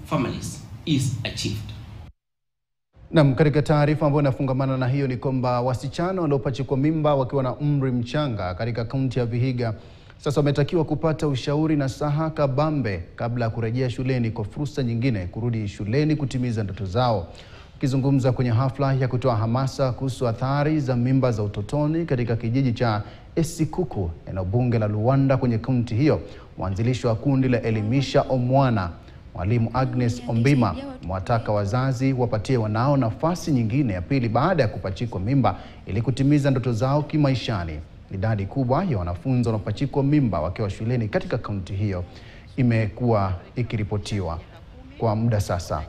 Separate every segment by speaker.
Speaker 1: families is achieved.
Speaker 2: Na katika taarifa ambayo inafungamana na hiyo ni kwamba wasichana waliopachikwa mimba wakiwa na umri mchanga katika kaunti ya Vihiga sasa wametakiwa kupata ushauri na saha kabambe kabla ya kurejea shuleni kwa fursa nyingine kurudi shuleni kutimiza ndoto zao. Akizungumza kwenye hafla ya kutoa hamasa kuhusu athari za mimba za utotoni katika kijiji cha Esikuku, eneo bunge la Luanda kwenye kaunti hiyo, mwanzilishi wa kundi la Elimisha Omwana, Mwalimu Agnes Ombima, mwataka wazazi wapatie wanao nafasi nyingine ya pili baada ya kupachikwa mimba ili kutimiza ndoto zao kimaishani. Idadi kubwa ya wanafunzi wanaopachikwa mimba wakiwa shuleni katika kaunti hiyo imekuwa ikiripotiwa kwa muda sasa.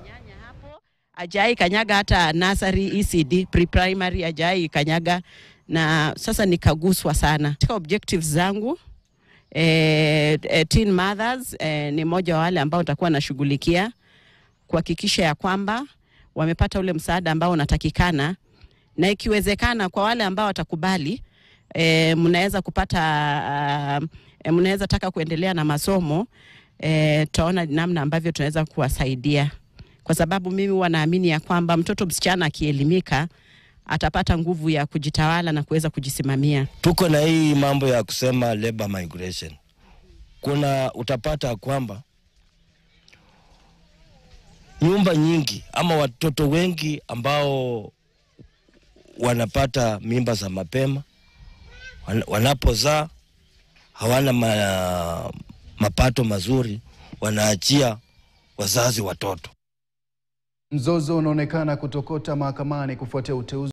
Speaker 3: Ajai kanyaga hata nursery, ECD, pre-primary ajai kanyaga, na sasa nikaguswa sana. Katika objectives zangu, teen mothers ni moja wa wale ambao nitakuwa nashughulikia kuhakikisha ya kwamba wamepata ule msaada ambao unatakikana, na ikiwezekana kwa wale ambao watakubali mnaweza kupata mnaweza taka kuendelea na masomo, taona namna ambavyo tunaweza kuwasaidia, kwa sababu mimi wanaamini ya kwamba mtoto msichana akielimika atapata nguvu ya kujitawala na kuweza kujisimamia.
Speaker 4: Tuko na hii mambo ya kusema labor migration. Utapata kwamba nyumba nyingi ama watoto wengi ambao wanapata mimba za mapema, wanapozaa hawana mapato mazuri, wanaachia wazazi watoto.
Speaker 2: Mzozo unaonekana kutokota mahakamani kufuatia uteuzi